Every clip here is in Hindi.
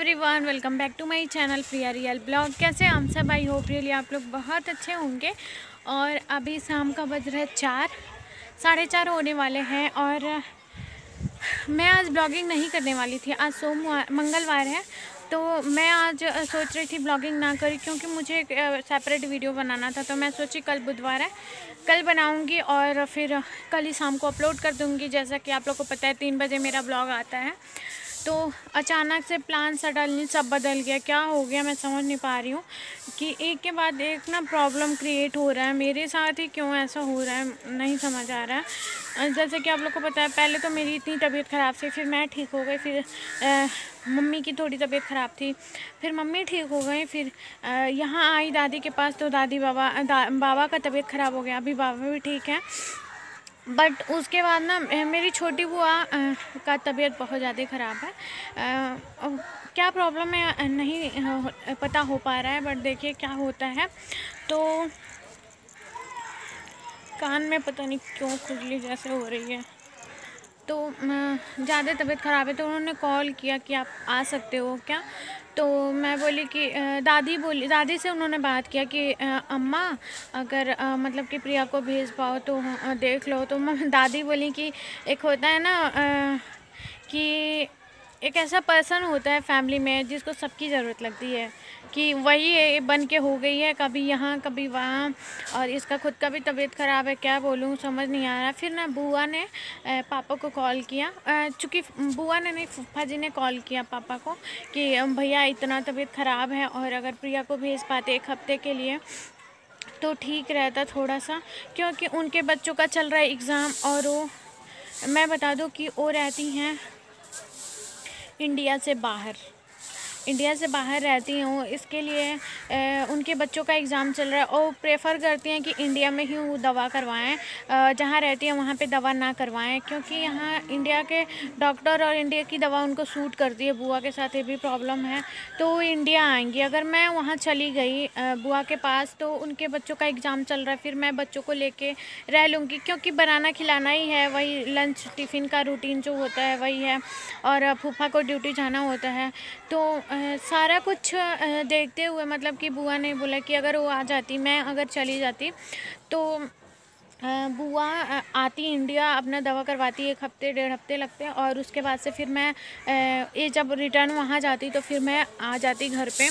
Everyone, welcome back to my channel Priya real blog. कैसे हम सब? आई होप रियली आप लोग बहुत अच्छे होंगे। और अभी शाम का बज रहा है 4, 4:30 होने वाले हैं। और मैं आज ब्लॉगिंग नहीं करने वाली थी। आज मंगलवार है, तो मैं आज सोच रही थी ब्लॉगिंग ना करी, क्योंकि मुझे एक सेपरेट वीडियो बनाना था। तो मैं सोची कल बुधवार है, कल बनाऊंगी और फिर कल ही शाम को अपलोड कर दूंगी। जैसा कि आप लोग को पता है 3 बजे मेरा ब्लॉग आता है। तो अचानक से प्लान सडनली सब बदल गया। क्या हो गया मैं समझ नहीं पा रही हूँ कि एक के बाद एक ना प्रॉब्लम क्रिएट हो रहा है। मेरे साथ ही क्यों ऐसा हो रहा है नहीं समझ आ रहा है। जैसे कि आप लोग को पता है, पहले तो मेरी इतनी तबीयत ख़राब थी, फिर मैं ठीक हो गई, फिर मम्मी की थोड़ी तबीयत ख़राब थी, फिर मम्मी ठीक हो गई, फिर यहाँ आई दादी के पास, तो दादी बाबा का तबीयत ख़राब हो गया। अभी बाबा भी ठीक है, बट उसके बाद ना मेरी छोटी बुआ का तबीयत बहुत ज़्यादा ख़राब है। क्या प्रॉब्लम है नहीं पता हो पा रहा है, बट देखिए क्या होता है। तो कान में पता नहीं क्यों खुजली जैसे हो रही है, तो ज़्यादा तबीयत ख़राब है। तो उन्होंने कॉल किया कि आप आ सकते हो क्या। तो मैं बोली कि दादी से उन्होंने बात किया कि अम्मा अगर मतलब कि प्रिया को भेज पाओ तो देख लो। तो दादी बोली कि एक होता है ना कि एक ऐसा पर्सन होता है फैमिली में जिसको सबकी ज़रूरत लगती है, कि वही बन के हो गई है, कभी यहाँ कभी वहाँ। और इसका खुद का भी तबीयत ख़राब है, क्या बोलूँ समझ नहीं आ रहा। फिर ना बुआ ने पापा को कॉल किया, चूँकि बुआ ने नहीं, फूफा जी ने कॉल किया पापा को कि भैया इतना तबीयत ख़राब है, और अगर प्रिया को भेज पाते 1 हफ़्ते के लिए तो ठीक रहता थोड़ा सा, क्योंकि उनके बच्चों का चल रहा है एग्ज़ाम। और वो मैं बता दूँ कि वो रहती हैं इंडिया से बाहर रहती हूँ, इसके लिए उनके बच्चों का एग्ज़ाम चल रहा है और प्रेफर करती हैं कि इंडिया में ही वो दवा करवाएं, जहाँ रहती हैं वहाँ पे दवा ना करवाएं, क्योंकि यहाँ इंडिया के डॉक्टर और इंडिया की दवा उनको सूट करती है। बुआ के साथ ये भी प्रॉब्लम है, तो वो इंडिया आएंगी। अगर मैं वहाँ चली गई बुआ के पास, तो उनके बच्चों का एग्ज़ाम चल रहा है, फिर मैं बच्चों को लेके रह लूँगी, क्योंकि बनाना खिलाना ही है, वही लंच टिफ़िन का रूटीन जो होता है वही है, और फूफा को ड्यूटी जाना होता है। तो सारा कुछ देखते हुए, मतलब कि बुआ ने बोला कि अगर वो आ जाती, मैं अगर चली जाती, तो बुआ आती इंडिया, अपना दवा करवाती, 1 हफ़्ते 1.5 हफ़्ते लगते हैं, और उसके बाद से फिर मैं ये जब रिटर्न वहाँ जाती तो फिर मैं आ जाती घर पे।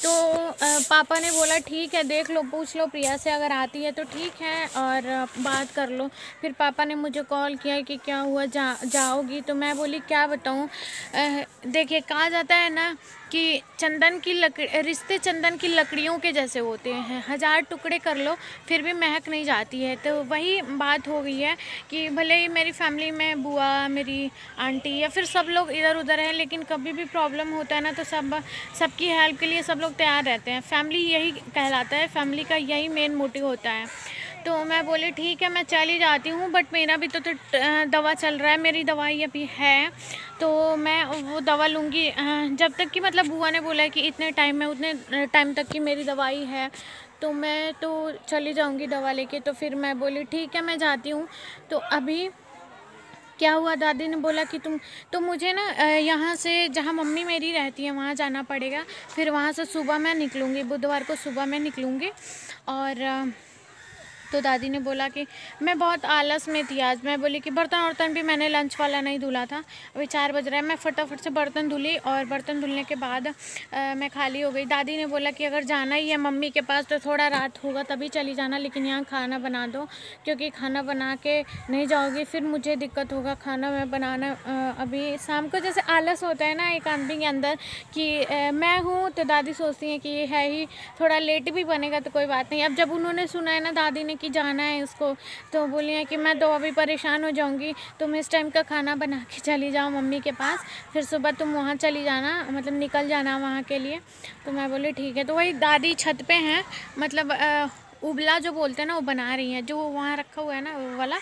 तो पापा ने बोला ठीक है, देख लो, पूछ लो प्रिया से, अगर आती है तो ठीक है और बात कर लो। फिर पापा ने मुझे कॉल किया कि क्या हुआ, जाओगी। तो मैं बोली क्या बताऊँ। देखिए, कहा जाता है ना कि रिश्ते चंदन की लकड़ियों के जैसे होते हैं, 1000 टुकड़े कर लो फिर भी महक नहीं जाती है। तो वही बात हो गई है कि भले ही मेरी फैमिली में बुआ, मेरी आंटी या फिर सब लोग इधर उधर हैं, लेकिन कभी भी प्रॉब्लम होता है ना, तो सबकी हेल्प के लिए सब लोग तैयार रहते हैं। फैमिली यही कहलाता है, फैमिली का यही मेन मोटिव होता है। तो मैं बोली ठीक है, मैं चली जाती हूँ, बट मेरा भी तो दवा चल रहा है, मेरी दवाई अभी है, तो मैं वो दवा लूँगी जब तक कि, मतलब बुआ ने बोला है कि इतने टाइम में, उतने टाइम तक की मेरी दवाई है, तो मैं तो चली जाऊँगी दवा लेके। तो फिर मैं बोली ठीक है, मैं जाती हूँ। तो अभी क्या हुआ, दादी ने बोला कि तो मुझे ना यहाँ से जहाँ मम्मी मेरी रहती है वहाँ जाना पड़ेगा। फिर वहाँ से सुबह मैं निकलूँगी, बुधवार को सुबह मैं निकलूँगी। और तो दादी ने बोला कि मैं बहुत आलस में थी आज। मैं बोली कि बर्तन भी मैंने लंच वाला नहीं धुला था, अभी 4 बज रहा है। मैं फटाफट से बर्तन धुली, और बर्तन धुलने के बाद मैं खाली हो गई। दादी ने बोला कि अगर जाना ही है मम्मी के पास तो थोड़ा रात होगा तभी चली जाना, लेकिन यहाँ खाना बना दो, क्योंकि खाना बना के नहीं जाओगी फिर मुझे दिक्कत होगा खाना मैं बनाना। अभी शाम को जैसे आलस होता है ना एक आदमी के अंदर कि मैं हूँ, तो दादी सोचती हैं कि ये है ही, थोड़ा लेट भी बनेगा तो कोई बात नहीं। अब जब उन्होंने सुना है ना दादी ने कि जाना है उसको, तो बोली है कि मैं तो अभी परेशान हो जाऊंगी, तुम इस टाइम का खाना बना के चली जाओ मम्मी के पास, फिर सुबह तुम वहाँ चली जाना, मतलब निकल जाना वहाँ के लिए। तो मैं बोली ठीक है। तो वही दादी छत पे हैं, मतलब उबला जो बोलते हैं ना वो बना रही हैं, जो वहाँ रखा हुआ है ना वो वाला,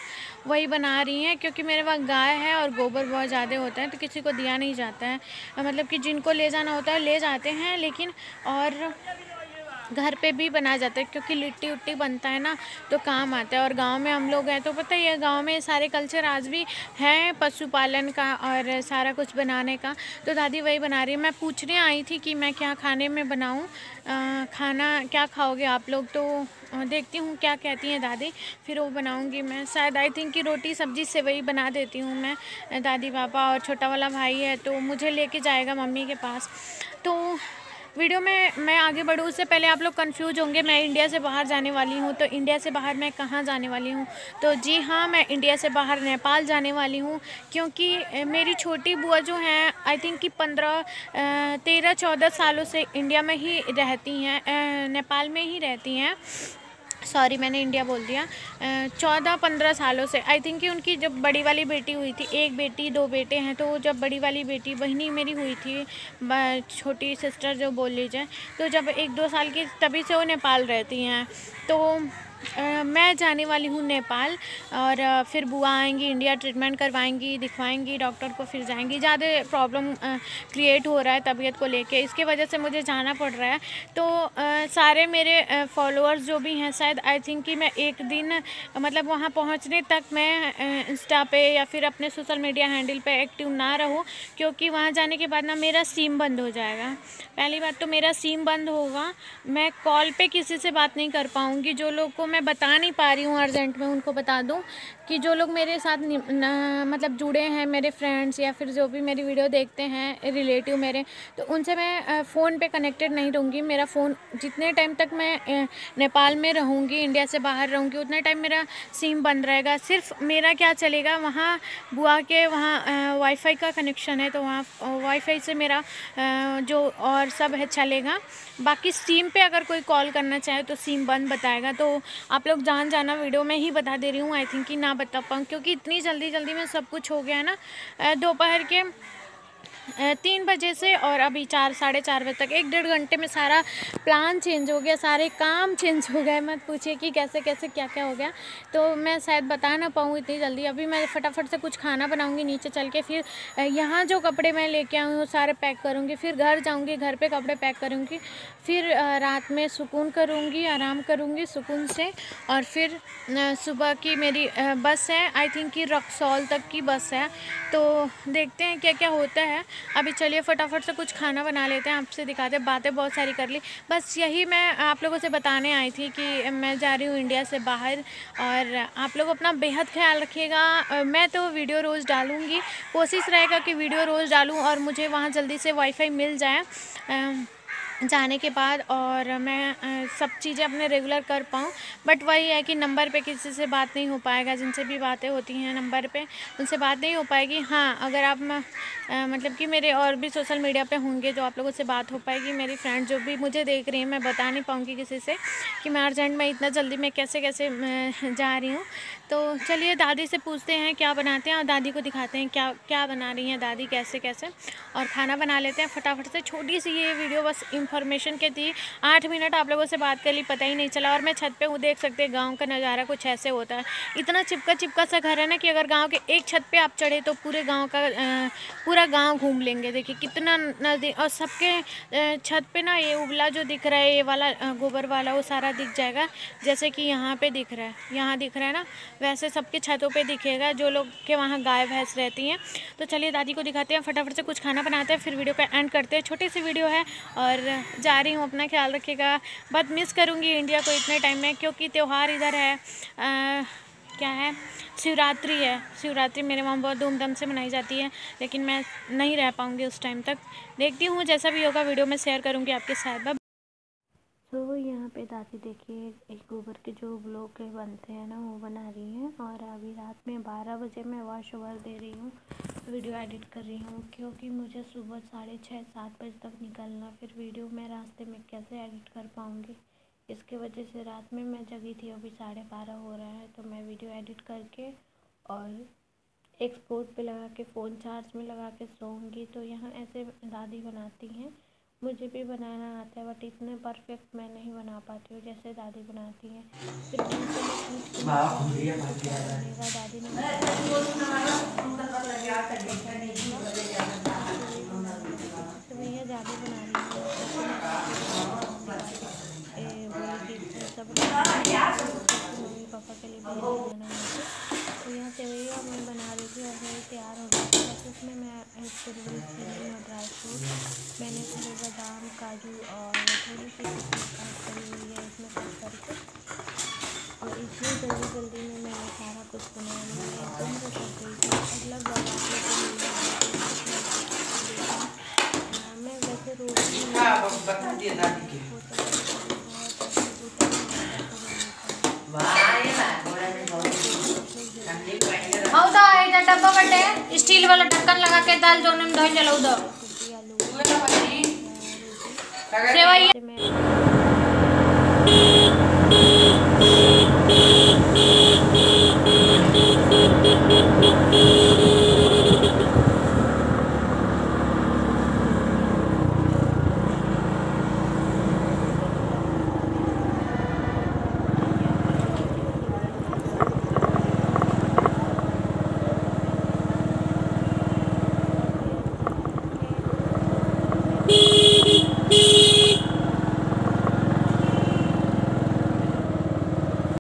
वही बना रही हैं, क्योंकि मेरे वहाँ गाय है और गोबर बहुत ज़्यादा होता है, तो किसी को दिया नहीं जाता है, मतलब कि जिनको ले जाना होता है ले जाते हैं, लेकिन और घर पे भी बनाया जाता है, क्योंकि लिट्टी उट्टी बनता है ना तो काम आता है। और गांव में हम लोग हैं तो पता ही है, गांव में सारे कल्चर आज भी हैं पशुपालन का और सारा कुछ बनाने का। तो दादी वही बना रही है। मैं पूछने आई थी कि मैं क्या खाने में बनाऊं, खाना क्या खाओगे आप लोग, तो देखती हूँ क्या कहती हैं दादी, फिर वो बनाऊंगी मैं। शायद आई थिंक कि रोटी सब्जी सेवई बना देती हूँ मैं। दादी पापा और छोटा वाला भाई है तो मुझे लेके जाएगा मम्मी के पास। तो वीडियो में मैं आगे बढ़ूँ उससे पहले आप लोग कंफ्यूज होंगे, मैं इंडिया से बाहर जाने वाली हूँ। तो इंडिया से बाहर मैं कहाँ जाने वाली हूँ? तो जी हाँ, मैं इंडिया से बाहर नेपाल जाने वाली हूँ, क्योंकि मेरी छोटी बुआ जो हैं आई थिंक कि 13-14 सालों से इंडिया में ही रहती हैं, नेपाल में ही रहती हैं। सॉरी, मैंने इंडिया बोल दिया। 14-15 सालों से आई थिंक कि उनकी जब बड़ी वाली बेटी हुई थी, एक बेटी 2 बेटे हैं, तो जब बड़ी वाली बेटी बहनी मेरी हुई थी, छोटी सिस्टर जो बोल लीजिए, तो जब 1-2 साल की तभी से वो नेपाल रहती हैं। तो मैं जाने वाली हूँ नेपाल, और फिर बुआ आएंगी, इंडिया ट्रीटमेंट करवाएंगी, दिखवाएंगी डॉक्टर को, फिर जाएंगी। ज़्यादा प्रॉब्लम क्रिएट हो रहा है तबीयत को लेके, इसके वजह से मुझे जाना पड़ रहा है। तो सारे मेरे फॉलोअर्स जो भी हैं, शायद आई थिंक कि मैं एक दिन मतलब वहाँ पहुँचने तक मैं इंस्टा पे या फिर अपने सोशल मीडिया हैंडल पे एक्टिव ना रहूँ, क्योंकि वहाँ जाने के बाद ना मेरा सिम बंद हो जाएगा। पहली बात तो मेरा सिम बंद होगा, मैं कॉल पे किसी से बात नहीं कर पाऊँगी। जो लोग को मैं बता नहीं पा रही हूँ अर्जेंट में, उनको बता दूँ कि जो लोग मेरे साथ मतलब जुड़े हैं, मेरे फ्रेंड्स या फिर जो भी मेरी वीडियो देखते हैं रिलेटिव मेरे, तो उनसे मैं फ़ोन पे कनेक्टेड नहीं रहूँगी। मेरा फ़ोन जितने टाइम तक मैं नेपाल में रहूँगी, इंडिया से बाहर रहूँगी, उतने टाइम मेरा सिम बंद रहेगा। सिर्फ मेरा क्या चलेगा, वहाँ बुआ के वहाँ वाईफाई का कनेक्शन है, तो वहाँ वाईफाई से मेरा जो और सब है चलेगा। बाकी सिम पे अगर कोई कॉल करना चाहे तो सिम बंद बताएगा। तो आप लोग जान जाना, वीडियो में ही बता दे रही हूँ, आई थिंक कि ना बता पाऊँ, क्योंकि इतनी जल्दी में सब कुछ हो गया है ना। दोपहर के 3 बजे से और अभी 4-4:30 बजे तक 1-1.5 घंटे में सारा प्लान चेंज हो गया, सारे काम चेंज हो गए। मत पूछिए कि कैसे क्या हो गया, तो मैं शायद बता ना पाऊँ इतनी जल्दी। अभी मैं फटाफट से कुछ खाना बनाऊंगी नीचे चल के, फिर यहाँ जो कपड़े मैं लेके आई हूँ सारे पैक करूँगी, फिर घर जाऊँगी, घर पे कपड़े पैक करूँगी, फिर रात में सुकून करूँगी, आराम करूँगी सुकून से। और फिर सुबह की मेरी बस है, आई थिंक कि रक्सौल तक की बस है। तो देखते हैं क्या क्या होता है। अभी चलिए फटाफट से कुछ खाना बना लेते हैं, आपसे दिखाते हैं। बातें बहुत सारी कर ली, बस यही मैं आप लोगों से बताने आई थी कि मैं जा रही हूँ इंडिया से बाहर। और आप लोग अपना बेहद ख्याल रखिएगा। मैं तो वीडियो रोज़ डालूँगी, कोशिश रहेगा कि वीडियो रोज़ डालूँ और मुझे वहाँ जल्दी से वाईफाई मिल जाए जाने के बाद, और मैं सब चीज़ें अपने रेगुलर कर पाऊँ। बट वही है कि नंबर पे किसी से बात नहीं हो पाएगा, जिनसे भी बातें होती हैं नंबर पे उनसे बात नहीं हो पाएगी। हाँ, अगर आप मतलब कि मेरे और भी सोशल मीडिया पे होंगे जो आप लोगों से बात हो पाएगी। मेरी फ्रेंड जो भी मुझे देख रही हैं, मैं बता नहीं पाऊँगी किसी से कि मैं अर्जेंट में इतना जल्दी में कैसे जा रही हूँ। तो चलिए दादी से पूछते हैं क्या बनाते हैं और दादी को दिखाते हैं क्या क्या बना रही हैं दादी, कैसे और खाना बना लेते हैं फटाफट से। छोटी सी ये वीडियो बस इंफॉर्मेशन के थी, 8 मिनट आप लोगों से बात कर ली, पता ही नहीं चला। और मैं छत पे हूँ, देख सकते हैं गांव का नज़ारा कुछ ऐसे होता है। इतना चिपका सा घर है ना कि अगर गांव के एक छत पे आप चढ़े तो पूरे गांव का पूरा गांव घूम लेंगे। देखिए कितना नज़दीक, और सबके छत पे ना ये उबला जो दिख रहा है, ये वाला गोबर वाला, वो सारा दिख जाएगा। जैसे कि यहाँ पे दिख रहा है, यहाँ दिख रहा है ना, वैसे सबके छतों पे दिखेगा जो लोग के वहाँ गाय भैंस रहती हैं। तो चलिए दादी को दिखाते हैं, फटाफट से कुछ खाना बनाते हैं, फिर वीडियो का एंड करते हैं। छोटी सी वीडियो है और जा रही हूँ, अपना ख्याल रखिएगा। बहुत मिस करूँगी इंडिया को इतने टाइम में, क्योंकि त्यौहार इधर है क्या है, शिवरात्रि है। शिवरात्रि मेरे वहाँ बहुत धूमधाम से मनाई जाती है, लेकिन मैं नहीं रह पाऊँगी उस टाइम तक। देखती हूँ, जैसा भी होगा वीडियो में शेयर करूँगी आपके साथ। तो यहाँ पे दादी देखिए एक गोबर के जो ब्लॉक बनते हैं ना, वो बना रही हैं। और अभी रात में 12 बजे मैं वॉश ओवर दे रही हूँ, वीडियो एडिट कर रही हूँ, क्योंकि मुझे सुबह 6:30-7 बजे तक निकलना। फिर वीडियो मैं रास्ते में कैसे एडिट कर पाऊँगी, इसके वजह से रात में मैं जगी थी। अभी 12:30 हो रहा है, तो मैं वीडियो एडिट करके और एक्सपोर्ट पे लगा के फ़ोन चार्ज में लगा के सोऊंगी। तो यहाँ ऐसे दादी बनाती हैं, मुझे भी बनाना आता है, बट इतने परफेक्ट मैं नहीं बना पाती हूँ जैसे दादी बनाती हैं। फिर दादी ने तो भैया ज़्यादा बना रही हूँ। सब मम्मी पापा के लिए भी बनाना है। तो यहाँ सेवैया मैं बना रही थी और वही तैयार हो गई थी। बस इसमें मैं ऐड करूँगी चीनी और ड्राई फ्रूट। मैंने थोड़े बादाम काजू और थोड़ी सी किशमिश ऐड करी हुई है इसमें कट करके। और इतनी जल्दी जल्दी में मैंने सारा कुछ बनाया, मैं एकदम से कर गई थी। अगला ब्लॉग आप लोग को मिल जाएगा। मैं वैसे रोटी बता दिया दादी की डब्बा बटे स्टील वाला ढक्कन लगा के दाल जोने में धोई चलो उधर सेवैया।